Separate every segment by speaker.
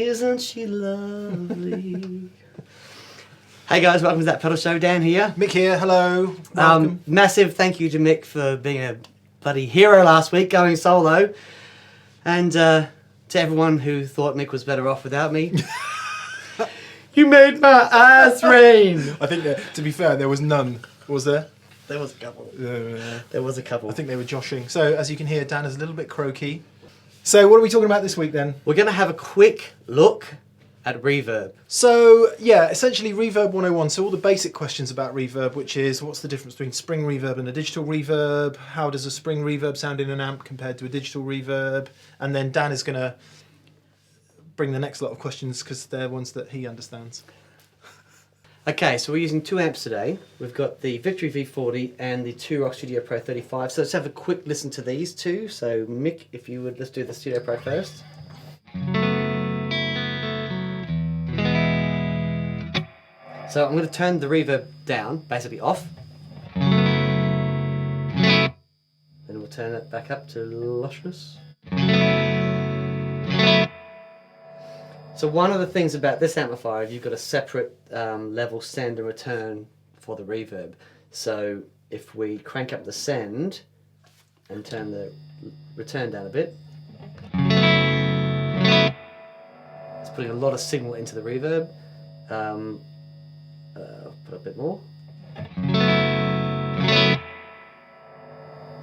Speaker 1: Isn't she lovely? Hey guys, welcome to That Pedal Show. Dan here.
Speaker 2: Mick here, hello. Welcome.
Speaker 1: Massive thank you to Mick for being a bloody hero last week, going solo. And to everyone who thought Mick was better off without me. You made my eyes rain.
Speaker 2: I think that, to be fair, there was none, was there?
Speaker 1: There was a couple. There was a couple.
Speaker 2: I think they were joshing. So, as you can hear, Dan is a little bit croaky. So, what are we talking about this week then?
Speaker 1: We're going to have a quick look at Reverb.
Speaker 2: So, yeah, essentially Reverb 101. So, all the basic questions about Reverb, which is what's the difference between spring reverb and a digital reverb? How does a spring reverb sound in an amp compared to a digital reverb? And then Dan is going to bring the next lot of questions because they're ones that he understands.
Speaker 1: Okay, so we're using two amps today. We've got the Victory V40 and the Two Rock Studio Pro 35. So let's have a quick listen to these two. So Mick, if you would, let's do the Studio Pro first. So I'm going to turn the reverb down, basically off. Then we'll turn it back up to luscious. So one of the things about this amplifier, you've got a separate level send and return for the reverb. So if we crank up the send and turn the return down a bit, it's putting a lot of signal into the reverb. Put a bit more.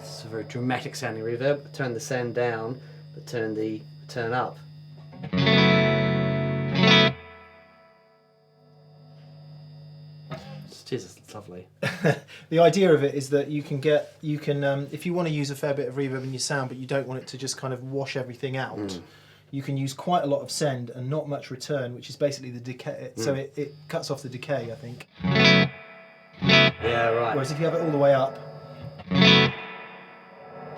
Speaker 1: It's a very dramatic sounding reverb. Turn the send down, but turn the return up. It's lovely.
Speaker 2: The idea of it is that you can if you want to use a fair bit of reverb in your sound, but you don't want it to just kind of wash everything out, you can use quite a lot of send and not much return, which is basically the decay. So it cuts off the decay, I think.
Speaker 1: Yeah, right.
Speaker 2: Whereas if you have it all the way up,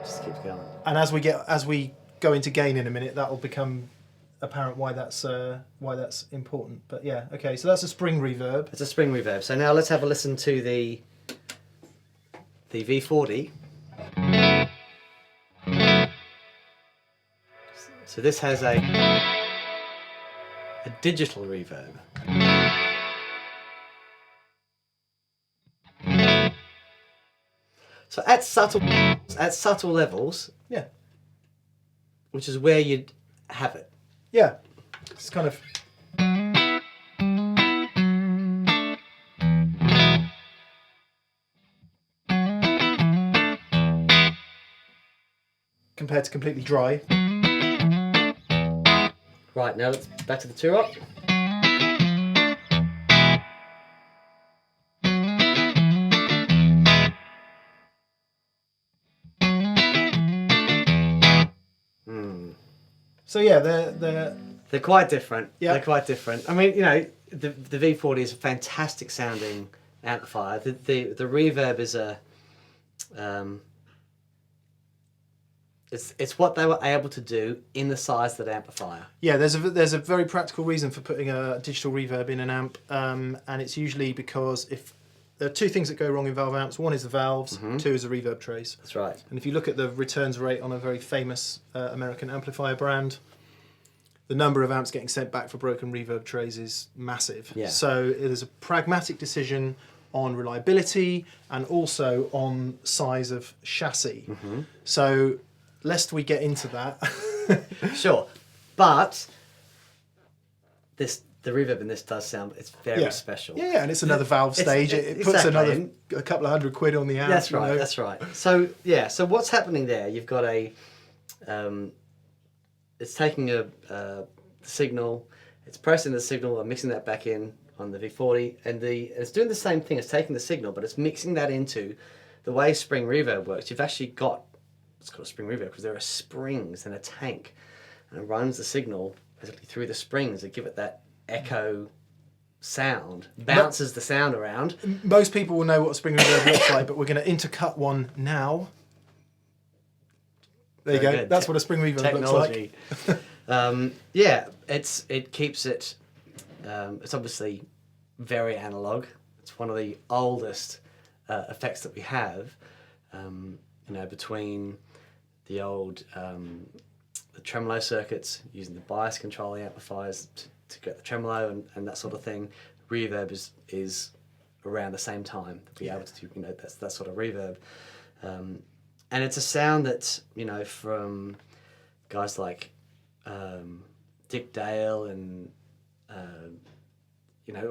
Speaker 1: just keeps going.
Speaker 2: And as we go into gain in a minute, that will become apparent why that's important. But yeah, okay, so that's a spring reverb.
Speaker 1: It's a spring reverb. So now let's have a listen to the V40. So this has a digital reverb. So at subtle levels,
Speaker 2: yeah,
Speaker 1: which is where you'd have it.
Speaker 2: Yeah, it's kind of. Compared to completely dry.
Speaker 1: Right, now let's back to the two rock.
Speaker 2: So yeah, they're
Speaker 1: quite different.
Speaker 2: Yeah,
Speaker 1: they're quite different. I mean, you know, the V40 is a fantastic sounding amplifier. The reverb is a it's what they were able to do in the size of that amplifier.
Speaker 2: Yeah, there's a very practical reason for putting a digital reverb in an amp, and it's usually because if there are two things that go wrong in valve amps. One is the valves, two is the reverb trays.
Speaker 1: That's right.
Speaker 2: And if you look at the returns rate on a very famous American amplifier brand, the number of amps getting sent back for broken reverb trays is massive.
Speaker 1: Yeah.
Speaker 2: So it is a pragmatic decision on reliability and also on size of chassis. So lest we get into that.
Speaker 1: Sure, but the reverb in this does sound, it's very special.
Speaker 2: Yeah, and it's another valve stage. It puts
Speaker 1: exactly.
Speaker 2: a couple of £100 on the amp.
Speaker 1: That's right, that's right. So yeah, so what's happening there? You've got a, it's taking a signal, it's processing the signal and mixing that back in on the V40, and it's doing the same thing. It's taking the signal, but it's mixing that into the way spring reverb works. You've actually got, it's called a spring reverb because there are springs in a tank, and it runs the signal basically through the springs to give it that echo sound, bounces the sound around.
Speaker 2: Most people will know what a spring reverb looks like, but we're going to intercut one now. There you go.
Speaker 1: Good.
Speaker 2: That's what a spring reverb
Speaker 1: Technology.
Speaker 2: looks like.
Speaker 1: Yeah, it keeps it. It's obviously very analog. It's one of the oldest effects that we have. You know, between the old the tremolo circuits, using the bias control amplifiers to get the tremolo and that sort of thing. Reverb is around the same time to be able to do, that's that sort of reverb. And it's a sound that, from guys like Dick Dale and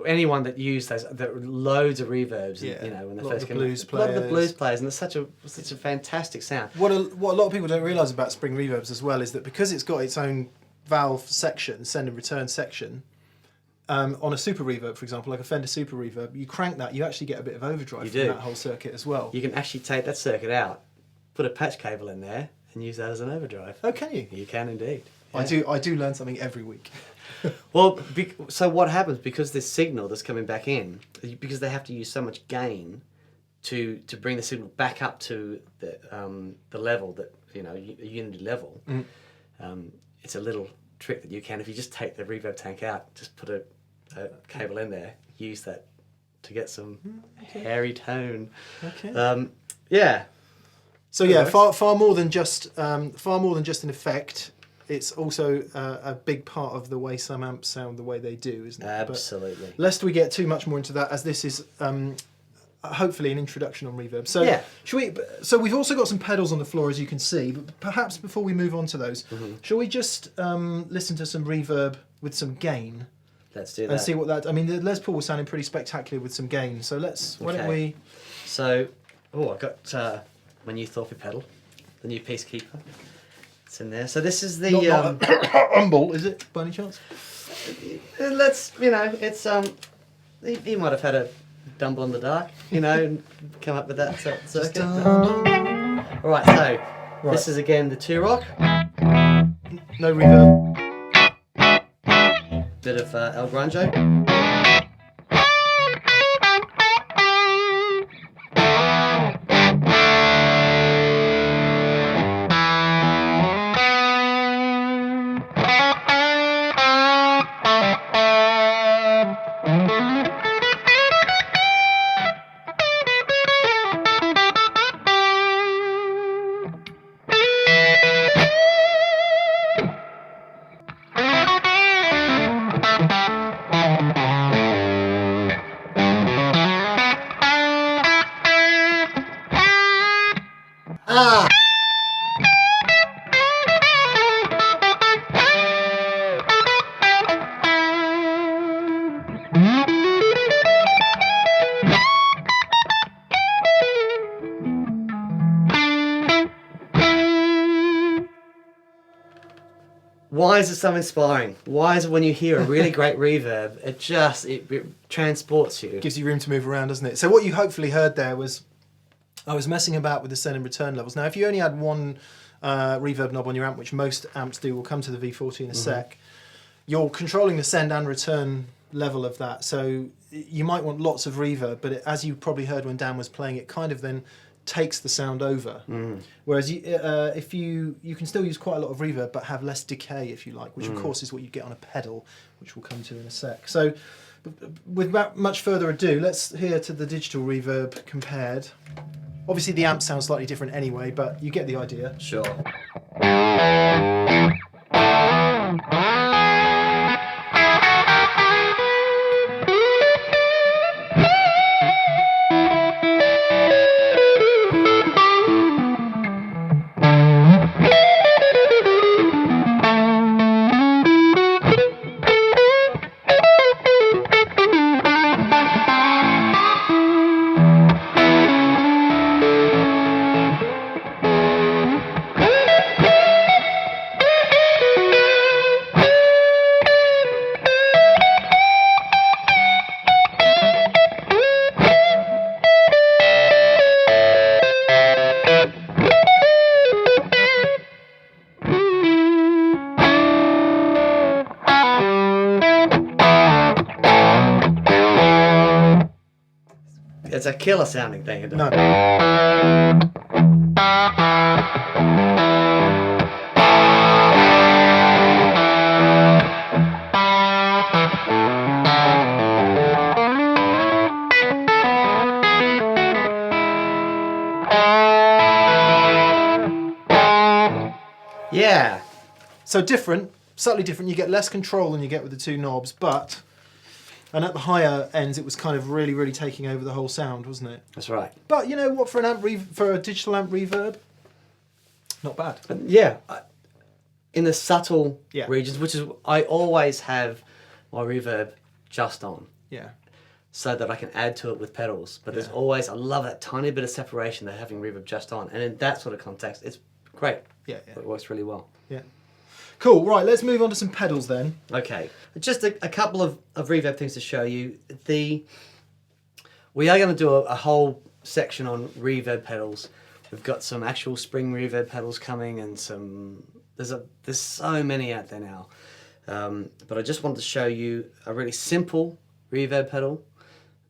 Speaker 1: anyone that used those, loads of reverbs. When they first came out. A lot of the blues players, and it's such a fantastic sound.
Speaker 2: What a lot of people don't realise about spring reverbs as well is that because it's got its own valve section, send and return section, on a super reverb, for example, like a Fender Super Reverb, you crank that, you actually get a bit of overdrive from that whole circuit as well.
Speaker 1: You can actually take that circuit out, put a patch cable in there, and use that as an overdrive.
Speaker 2: Oh, can you?
Speaker 1: You can indeed.
Speaker 2: Yeah. I do learn something every week.
Speaker 1: Well, so what happens, because this signal that's coming back in, because they have to use so much gain to bring the signal back up to the level that, a unity level, it's a little trick that you can, if you just take the reverb tank out, just put a cable in there, use that to get some hairy tone.
Speaker 2: Okay.
Speaker 1: Yeah.
Speaker 2: So yeah, far more than just an effect. It's also a big part of the way some amps sound the way they do, isn't it?
Speaker 1: Absolutely.
Speaker 2: But lest we get too much more into that, as this is hopefully an introduction on reverb. So
Speaker 1: yeah.
Speaker 2: So we've also got some pedals on the floor, as you can see. But perhaps before we move on to those, shall we just listen to some reverb with some gain?
Speaker 1: Let's do that.
Speaker 2: And see what that. I mean, the Les Paul was sounding pretty spectacular with some gain. So why don't we?
Speaker 1: So, I got my new Thorpe pedal, the new Peacekeeper. It's in there. So this is the
Speaker 2: Not humble, is it, by any chance?
Speaker 1: It's he might have had a dumble in the dark, and come up with that circuit. All right, so this is again the Two Rock.
Speaker 2: No reverb.
Speaker 1: Bit of El Granjo. Why is it so inspiring? Why is it when you hear a really great reverb, it transports you?
Speaker 2: Gives you room to move around, doesn't it? So what you hopefully heard there was, I was messing about with the send and return levels. Now, if you only had one reverb knob on your amp, which most amps do, we'll come to the V40 in a sec, you're controlling the send and return level of that. So you might want lots of reverb, but as you probably heard when Dan was playing, it kind of then takes the sound over. Whereas if you can still use quite a lot of reverb but have less decay, if you like, which of course is what you get on a pedal, which we'll come to in a sec. So without much further ado, let's hear to the digital reverb compared. Obviously the amp sounds slightly different anyway, but you get the idea.
Speaker 1: Sure. It's a killer sounding thing, isn't it?
Speaker 2: No.
Speaker 1: Yeah.
Speaker 2: So different, subtly different. You get less control than you get with the two knobs, and at the higher ends, it was kind of really, really taking over the whole sound, wasn't it?
Speaker 1: That's right.
Speaker 2: But you know what? For a digital amp reverb, not bad.
Speaker 1: Yeah, in the subtle
Speaker 2: Yeah.
Speaker 1: regions, which is I always have my reverb just on,
Speaker 2: Yeah.
Speaker 1: so that I can add to it with pedals. But there's always, I love that tiny bit of separation that having reverb just on, and in that sort of context, it's great.
Speaker 2: Yeah.
Speaker 1: It works really well.
Speaker 2: Yeah. Cool. Right. Let's move on to some pedals then.
Speaker 1: Okay, just a couple of reverb things to show you. We are going to do a whole section on reverb pedals. We've got some actual spring reverb pedals coming, and there's so many out there now. But I just wanted to show you a really simple reverb pedal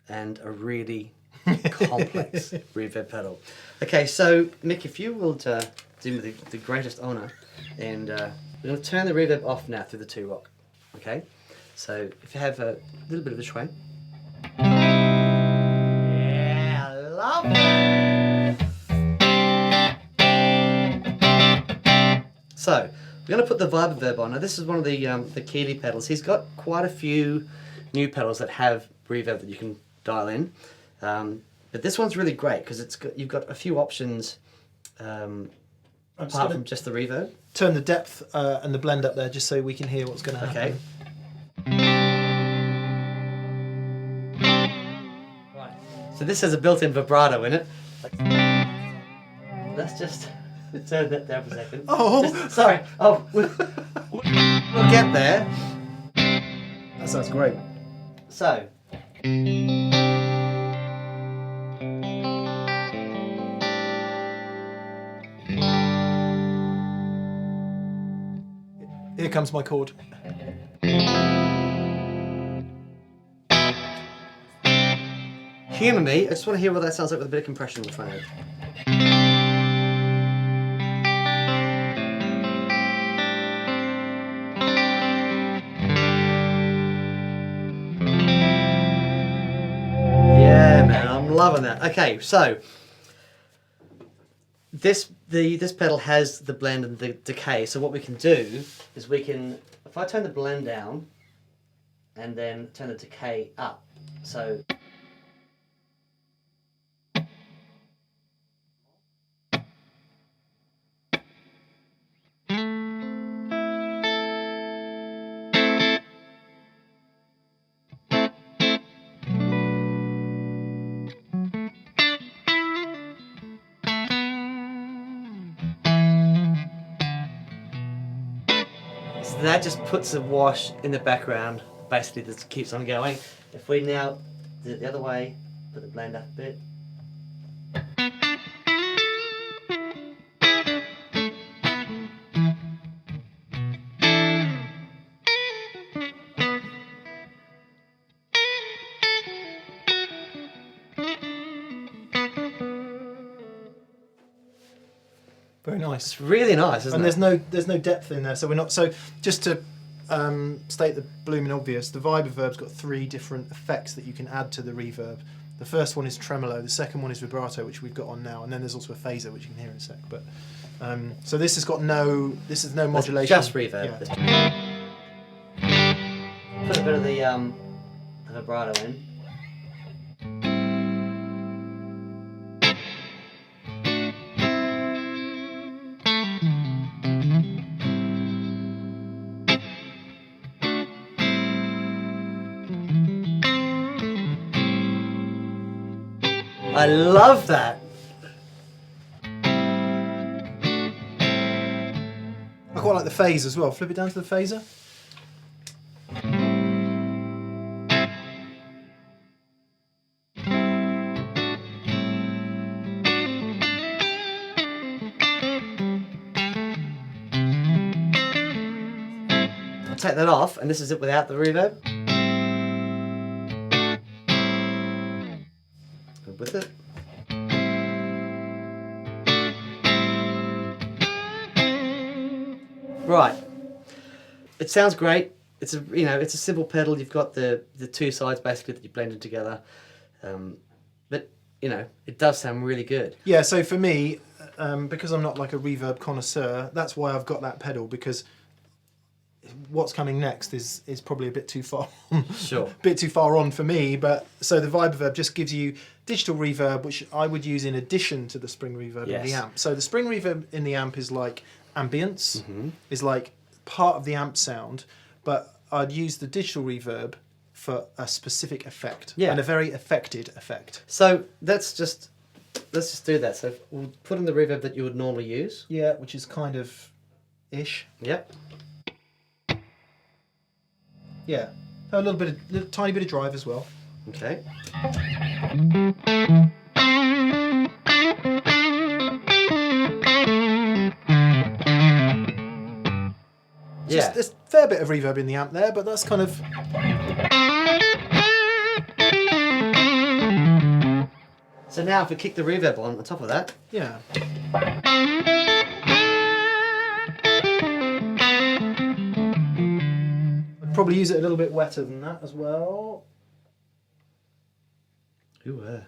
Speaker 1: and a really complex reverb pedal. Okay, so Mick, if you will do me the greatest honour, and we're going to turn the reverb off now through the 2-rock. Okay, so if you have a little bit of a swing. Yeah, I love that. So we're going to put the Reverb on. Now this is one of the Keeley pedals. He's got quite a few new pedals that have reverb that you can dial in, but this one's really great because you've got a few options apart from just the reverb.
Speaker 2: Turn the depth and the blend up there just so we can hear what's going to happen.
Speaker 1: Right. So this has a built-in vibrato in it. Let's just turn that down for a second.
Speaker 2: Oh,
Speaker 1: sorry. Oh, we'll get there.
Speaker 2: That sounds great.
Speaker 1: So.
Speaker 2: Here comes my chord.
Speaker 1: Humour me, I just want to hear what that sounds like with a bit of compression on the front end. Yeah, man, I'm loving that. Okay, so this pedal has the blend and the decay. So what we can do is if I turn the blend down and then turn the decay up. So that just puts a wash in the background, basically that keeps on going. If we now do it the other way, put the blend up a bit.
Speaker 2: Very nice.
Speaker 1: It's really nice, isn't
Speaker 2: And
Speaker 1: it?
Speaker 2: there's no depth in there, so we're not. So just to state the blooming obvious, the Reverb's got 3 different effects that you can add to the reverb. The first one is tremolo, the second one is vibrato, which we've got on now, and then there's also a phaser, which you can hear in a sec. But so this has got no modulation.
Speaker 1: Just reverb. Yeah. Put a bit of the vibrato in. I love that.
Speaker 2: I quite like the phase as well. Flip it down to the phaser.
Speaker 1: I'll take that off, and this is it without the reverb. Good with it. Right. It sounds great. It's a simple pedal. You've got the 2 sides basically that you blended together, but it does sound really good.
Speaker 2: Yeah. So for me, because I'm not like a reverb connoisseur, that's why I've got that pedal, because what's coming next is probably a bit too far
Speaker 1: Sure.
Speaker 2: a bit too far on for me. But so the Reverb just gives you digital reverb, which I would use in addition to the spring reverb in the
Speaker 1: Yes.
Speaker 2: amp. So the spring reverb in the amp is like ambience, is like part of the amp sound, but I'd use the digital reverb for a specific effect,
Speaker 1: Yeah.
Speaker 2: and a very affected effect.
Speaker 1: So let's just do that. So we'll put in the reverb that you would normally use.
Speaker 2: Yeah, which is kind of ish.
Speaker 1: Yep.
Speaker 2: Yeah, a little tiny bit of drive as well.
Speaker 1: Okay. Yeah.
Speaker 2: There's a fair bit of reverb in the amp there, but that's kind of...
Speaker 1: So now if we kick the reverb on top of that.
Speaker 2: Yeah. I'd probably use it a little bit wetter than that as well.
Speaker 1: Ooh,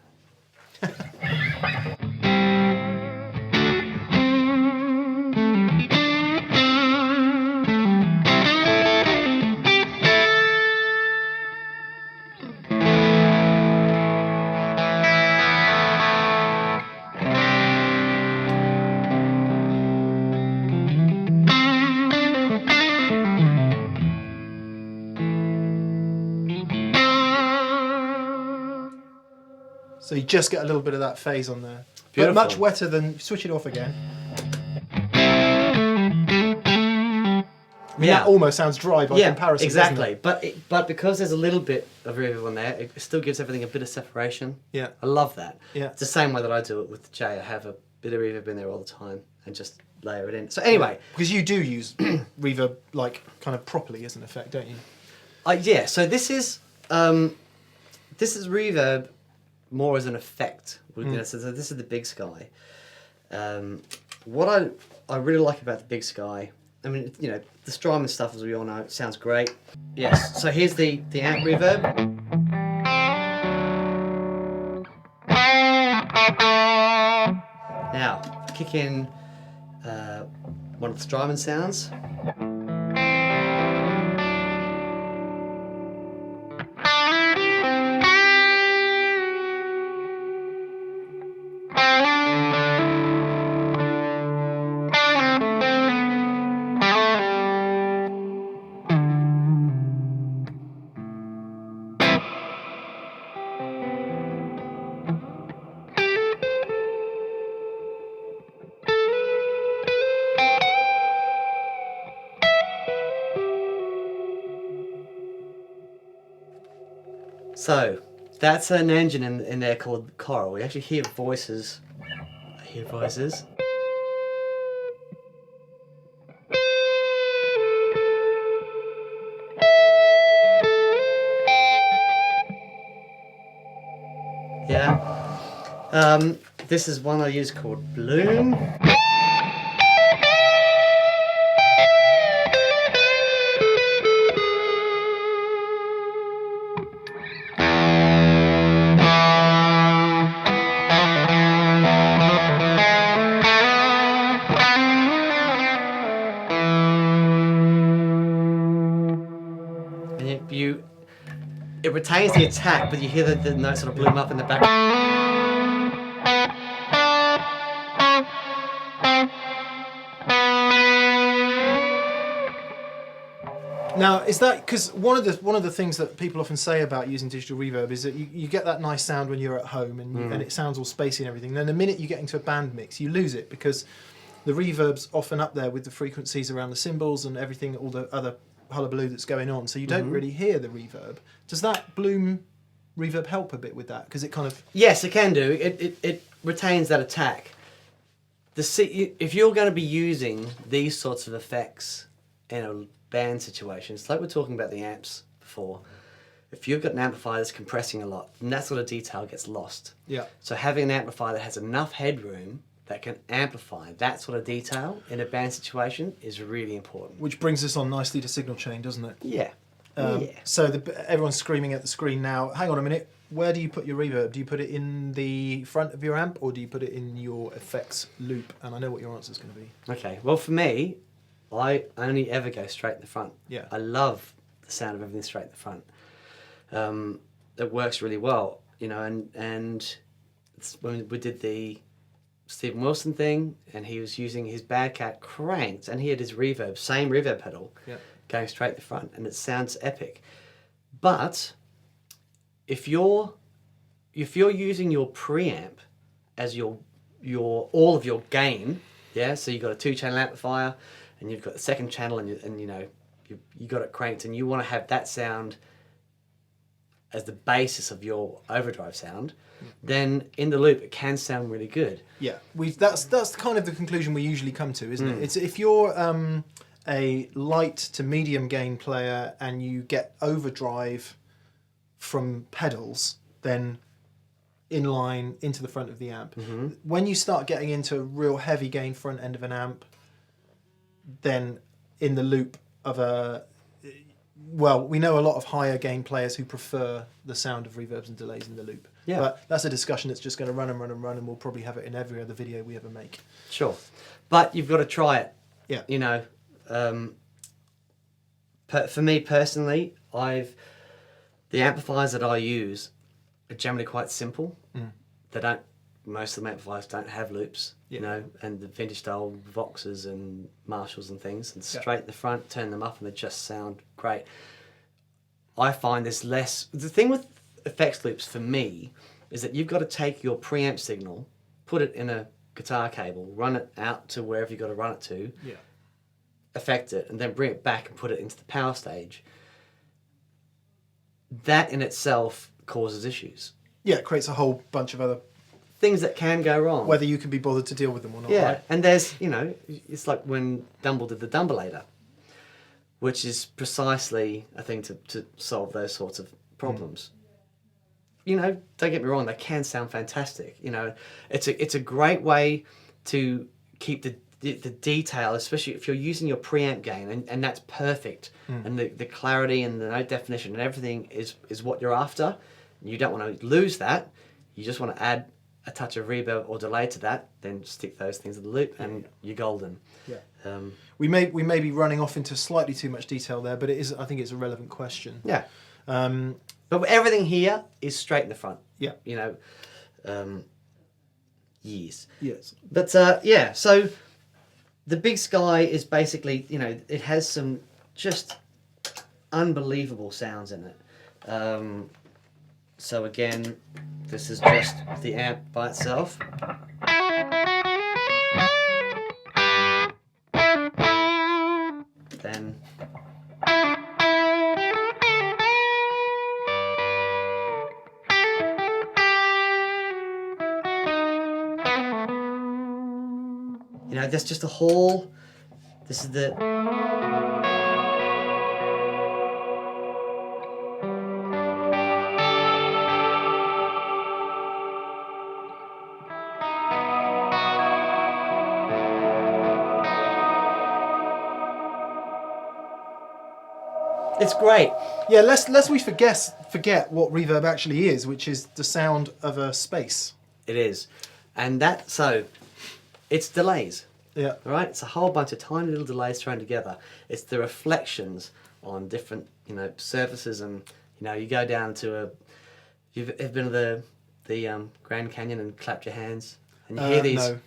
Speaker 2: So you just get a little bit of that phase on there.
Speaker 1: Beautiful.
Speaker 2: But much wetter than... Switch it off again. I mean, that almost sounds dry by comparison.
Speaker 1: Exactly. But because there's a little bit of reverb on there, it still gives everything a bit of separation.
Speaker 2: Yeah.
Speaker 1: I love that.
Speaker 2: Yeah.
Speaker 1: It's the same way that I do it with the J. I have a bit of reverb in there all the time and just layer it in. So anyway,
Speaker 2: Because you do use reverb like kind of properly as an effect, don't you?
Speaker 1: yeah. So this is reverb more as an effect. So this is the Big Sky. What I really like about the Big Sky, I mean, you know, the Strymon stuff, as we all know, it sounds great. Yes. So here's the amp reverb. Now kick in one of the Strymon sounds. So that's an engine in there called Coral. We actually hear voices. I hear voices. Yeah. This is one I use called Bloom. It retains the attack, but you hear the note sort of bloom up in the back.
Speaker 2: Now, is that because one of the things that people often say about using digital reverb is that you get that nice sound when you're at home and it sounds all spacey and everything. Then the minute you get into a band mix, you lose it because the reverb's often up there with the frequencies around the cymbals and everything, all the other hullabaloo that's going on, so you don't really hear the reverb. Does that Bloom reverb help a bit with that? Because it kind of...
Speaker 1: Yes, it can do. It retains that attack. If you're going to be using these sorts of effects in a band situation, it's like we're talking about the amps before. If you've got an amplifier that's compressing a lot, then that sort of detail gets lost.
Speaker 2: Yeah.
Speaker 1: So having an amplifier that has enough headroom that can amplify that sort of detail in a band situation is really important.
Speaker 2: Which brings us on nicely to signal chain, doesn't it?
Speaker 1: Yeah.
Speaker 2: So everyone's screaming at the screen now. Hang on a minute. Where do you put your reverb? Do you put it in the front of your amp or do you put it in your effects loop? And I know what your answer is going to be.
Speaker 1: Okay. Well, for me, I only ever go straight in the front.
Speaker 2: Yeah.
Speaker 1: I love the sound of everything straight in the front. It works really well, you know, and it's when we did the Stephen Wilson thing, and he was using his Bad Cat cranked, and he had his reverb, same reverb pedal, going straight in the front, and it sounds epic. But if you're using your preamp as your all of your gain, so you've got a 2-channel amplifier, and you've got the second channel, and you know you got it cranked, and you want to have that sound as the basis of your overdrive sound, then in the loop it can sound really good.
Speaker 2: Yeah, that's kind of the conclusion we usually come to, isn't it? It's if you're a light to medium gain player and you get overdrive from pedals, then inline into the front of the amp. When you start getting into a real heavy gain front end of an amp, then in the loop of well, we know a lot of higher gain players who prefer the sound of reverbs and delays in the loop.
Speaker 1: Yeah.
Speaker 2: But that's a discussion that's just going to run and run and run, and we'll probably have it in every other video we ever make.
Speaker 1: Sure. But you've got to try it.
Speaker 2: Yeah.
Speaker 1: You know, for me personally, the amplifiers that I use are generally quite simple. Most of the amplifiers don't have loops, you know, and the vintage style Voxes and Marshalls and things, and straight in the front, turn them up and they just sound great. I find there's less... The thing with effects loops for me is that you've got to take your preamp signal, put it in a guitar cable, run it out to wherever you've got to run it to, affect it, and then bring it back and put it into the power stage. That in itself causes issues.
Speaker 2: Yeah, it creates a whole bunch of other
Speaker 1: things that can go wrong.
Speaker 2: whether you can be bothered to deal with them or not.
Speaker 1: Yeah,
Speaker 2: Right?
Speaker 1: and there's, you know, it's like when Dumble did the Dumbleator, which is precisely a thing to solve those sorts of problems. You know, don't get me wrong, they can sound fantastic. You know, it's a great way to keep the detail, especially if you're using your preamp gain, and that's perfect. And the clarity and the note definition and everything is what you're after. You don't want to lose that. You just want to add a touch of reverb or delay to that, then stick those things in the loop, and you're golden.
Speaker 2: Yeah. We may be running off into slightly too much detail there, but I think it's a relevant question.
Speaker 1: Yeah. But everything here is straight in the front.
Speaker 2: Yeah.
Speaker 1: You know, yes.
Speaker 2: Yes.
Speaker 1: But yeah, so the Big Sky is basically, you know, it has some just unbelievable sounds in it. So again, this is just the amp by itself. Then you know, there's just a whole, this is the it's great.
Speaker 2: Yeah, lest we forget what reverb actually is, which is the sound of a space.
Speaker 1: It is. And that, so, it's delays.
Speaker 2: Yeah.
Speaker 1: Right? It's a whole bunch of tiny little delays thrown together. It's the reflections on different, you know, surfaces, and, you know, you go down to you've been to the Grand Canyon and clapped your hands, and you hear these.
Speaker 2: No.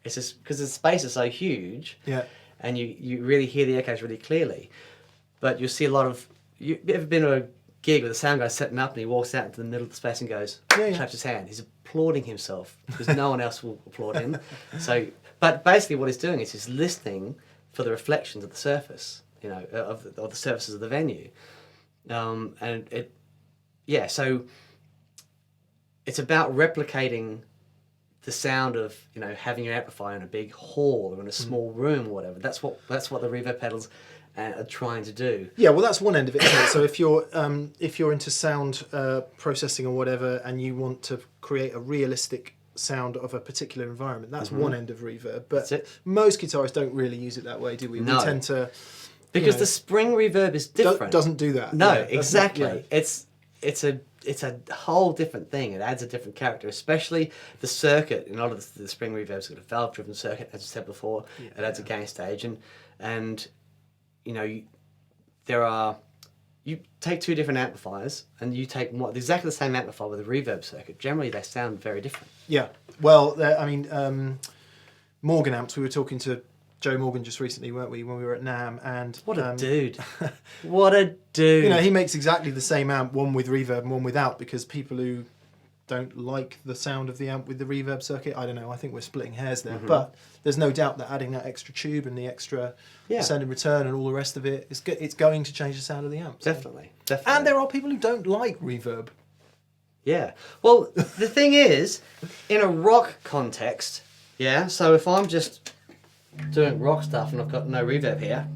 Speaker 1: It's just because the space is so huge.
Speaker 2: Yeah.
Speaker 1: And you really hear the echoes really clearly. But you'll see a lot of... You ever been to a gig where the sound guy's setting up and he walks out into the middle of the space and goes, claps his hand. He's applauding himself because no one else will applaud him. So, but basically what he's doing is he's listening for the reflections of the surface, you know, of the surfaces of the venue. And it... Yeah, so it's about replicating the sound of, you know, having your amplifier in a big hall or in a small room or whatever. That's what the reverb pedals are trying to do.
Speaker 2: Yeah, well, that's one end of it, isn't it? So if you're into sound processing or whatever, and you want to create a realistic sound of a particular environment, that's one end of reverb. But most guitarists don't really use it that way, do we?
Speaker 1: No.
Speaker 2: We tend to,
Speaker 1: because the spring reverb is different.
Speaker 2: Doesn't do that.
Speaker 1: No,
Speaker 2: Yeah,
Speaker 1: exactly.
Speaker 2: not, yeah.
Speaker 1: It's it's a whole different thing. It adds a different character, especially the circuit. In a lot of the spring reverb's got a valve-driven circuit, as I said before.
Speaker 2: Yeah.
Speaker 1: It adds a gain stage, and you know, you take two different amplifiers and you take exactly the same amplifier with a reverb circuit. Generally, they sound very different.
Speaker 2: Yeah. Well, I mean, Morgan amps. We were talking to Joe Morgan just recently, weren't we, when we were at NAMM? And
Speaker 1: what a dude! What a dude!
Speaker 2: You know, he makes exactly the same amp, one with reverb and one without, because people who don't like the sound of the amp with the reverb circuit, I don't know, I think we're splitting hairs there. But there's no doubt that adding that extra tube and the extra send and return and all the rest of it, it's going to change the sound of the amp. So.
Speaker 1: Definitely.
Speaker 2: And there are people who don't like reverb.
Speaker 1: Yeah. Well, the thing is, in a rock context, yeah, so if I'm just doing rock stuff and I've got no reverb here.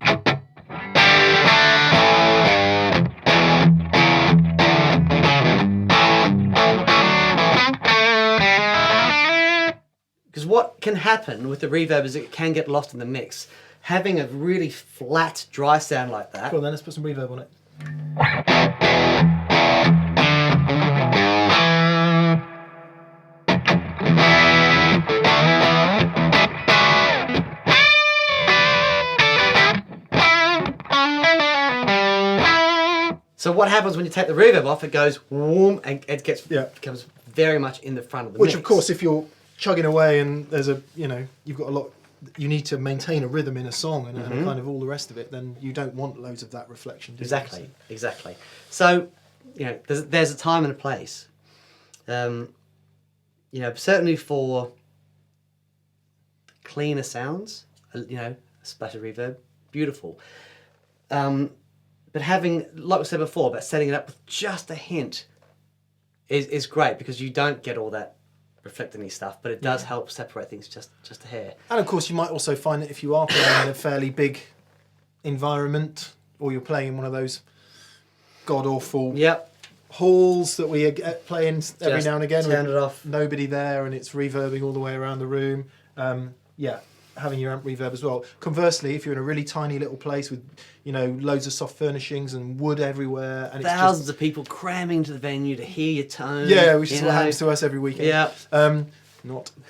Speaker 1: Because what can happen with the reverb is it can get lost in the mix. Having a really flat, dry sound like that.
Speaker 2: Cool, then let's put some reverb on it.
Speaker 1: So what happens when you take the reverb off? It goes warm and it becomes very much in the front of the mix.
Speaker 2: Which, of course, if you're chugging away and there's you've got a lot, you need to maintain a rhythm in a song and kind of all the rest of it, then you don't want loads of that reflection.
Speaker 1: Exactly. So, you know, there's a time and a place. You know, certainly for cleaner sounds, you know, a splash of reverb, beautiful. But having, like we said before, about setting it up with just a hint is great, because you don't get all that reflecting stuff, but it does help separate things just a hair.
Speaker 2: And of course, you might also find that if you are playing in a fairly big environment, or you're playing in one of those god-awful halls that we play in every now and again,
Speaker 1: turn it off,
Speaker 2: nobody there, and it's reverbing all the way around the room. Having your amp reverb as well. Conversely, if you're in a really tiny little place with, you know, loads of soft furnishings and wood everywhere, and
Speaker 1: thousands of people cramming to the venue to hear your tone.
Speaker 2: Yeah, which is what happens to us every weekend.
Speaker 1: Yeah.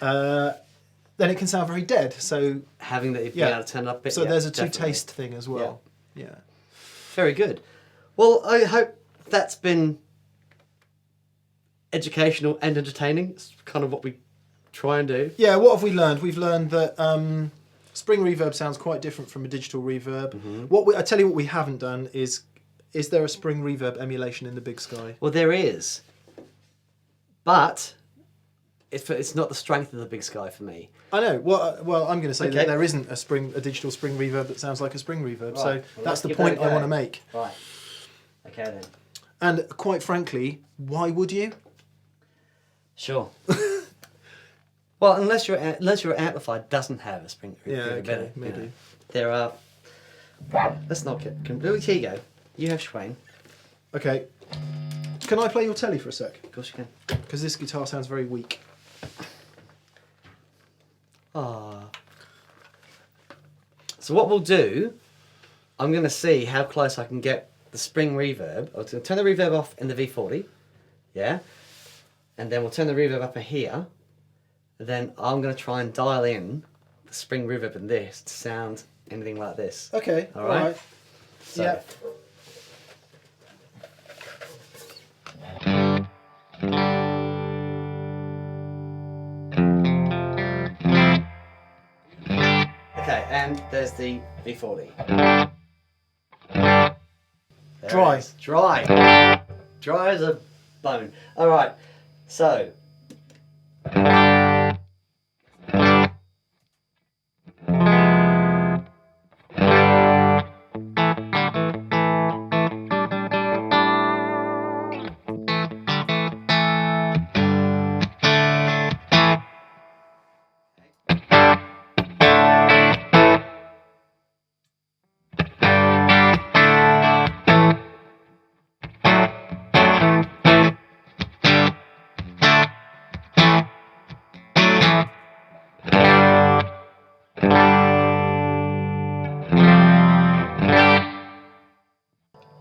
Speaker 2: Then it can sound very dead. So
Speaker 1: having that, being able to turn it up a bit.
Speaker 2: So there's a two-taste thing as well. Yeah.
Speaker 1: Very good. Well, I hope that's been educational and entertaining. It's kind of what we try and do. Yeah,
Speaker 2: what have we learned? We've learned that spring reverb sounds quite different from a digital reverb. I tell you what we haven't done is there a spring reverb emulation in the Big Sky?
Speaker 1: Well, there is, but it's not the strength of the Big Sky for me.
Speaker 2: I know. Well, I'm going to say that there isn't a digital spring reverb that sounds like a spring reverb. Right. So that's the point I want to make.
Speaker 1: Right. Okay then.
Speaker 2: And quite frankly, why would you?
Speaker 1: Sure. Well, unless your amplifier doesn't have a spring reverb.
Speaker 2: Yeah, okay, maybe.
Speaker 1: You know, there are. Let's not get completely. Here you go. You have Schwain.
Speaker 2: Okay. Can I play your telly for a sec?
Speaker 1: Of course you can.
Speaker 2: Because this guitar sounds very weak.
Speaker 1: Ah. So what we'll do, I'm going to see how close I can get the spring reverb. I'm going to turn the reverb off in the V40, yeah, and then we'll turn the reverb up here. Then I'm going to try and dial in the spring reverb in this to sound anything like this.
Speaker 2: Okay.
Speaker 1: All right. So.
Speaker 2: Yeah.
Speaker 1: Okay, and there's the V40.
Speaker 2: Dry.
Speaker 1: Dry as a bone. All right, so.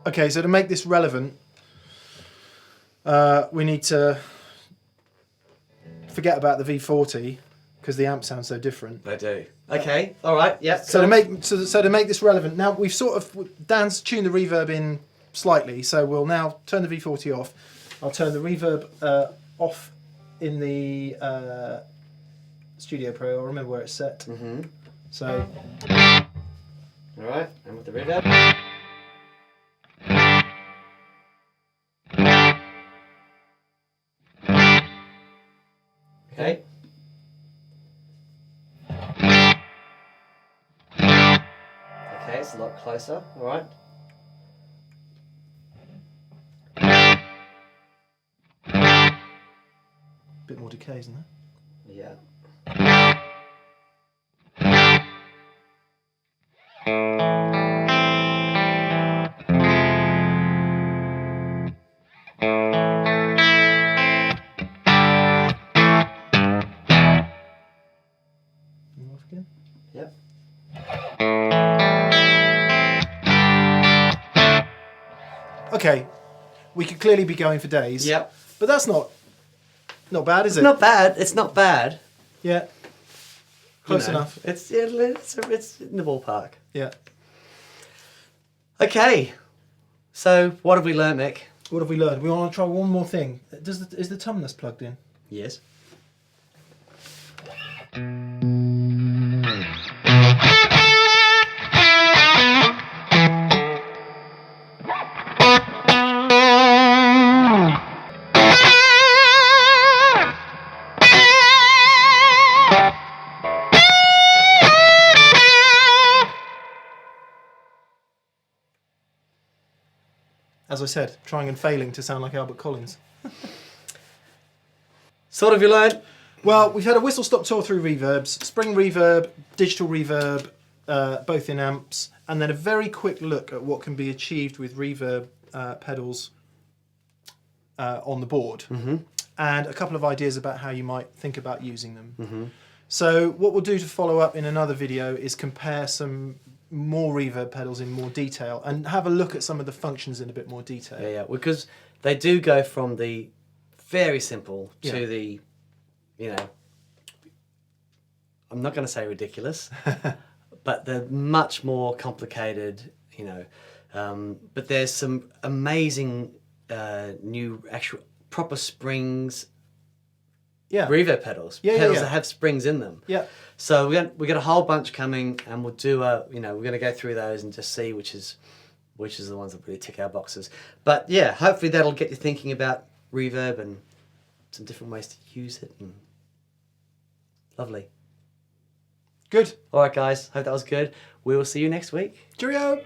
Speaker 2: Okay, so to make this relevant, we need to forget about the V40 because the amp sounds so different.
Speaker 1: They do. Okay. All right. Yeah.
Speaker 2: So to make this relevant, now we've sort of Dan's tuned the reverb in slightly, so we'll now turn the V40 off. I'll turn the reverb off in the Studio Pro. I'll remember where it's set.
Speaker 1: Mm-hmm.
Speaker 2: So.
Speaker 1: All right. And with the reverb. Okay. Okay, it's a lot closer. All right.
Speaker 2: Bit more decay, isn't there?
Speaker 1: Yeah.
Speaker 2: Off again.
Speaker 1: Yep.
Speaker 2: Okay, we could clearly be going for days.
Speaker 1: Yep.
Speaker 2: But that's not bad, is it?
Speaker 1: It's not bad. It's not bad.
Speaker 2: Yeah. Close
Speaker 1: You know,
Speaker 2: enough.
Speaker 1: It's in the ballpark.
Speaker 2: Yeah.
Speaker 1: Okay. So what have we learnt, Mick?
Speaker 2: What have we learned? We want to try one more thing. Is the tumnus plugged in?
Speaker 1: Yes.
Speaker 2: As I said, trying and failing to sound like Albert Collins.
Speaker 1: So what have you learnt?
Speaker 2: Well, we've had a whistle-stop tour through reverbs, spring reverb, digital reverb, both in amps, and then a very quick look at what can be achieved with reverb pedals on the board, and a couple of ideas about how you might think about using them. So what we'll do to follow up in another video is compare some more reverb pedals in more detail and have a look at some of the functions in a bit more detail.
Speaker 1: Yeah, because they do go from the very simple to
Speaker 2: Yeah.
Speaker 1: the, I'm not going to say ridiculous, but they're much more complicated, but there's some amazing new actual proper springs reverb pedals. Pedals that have springs in them.
Speaker 2: Yeah.
Speaker 1: So we got a whole bunch coming, and we'll do we're going to go through those and just see which is the ones that really tick our boxes. But yeah, hopefully that'll get you thinking about reverb and some different ways to use it. And lovely.
Speaker 2: Good.
Speaker 1: All right, guys. Hope that was good. We will see you next week.
Speaker 2: Cheerio.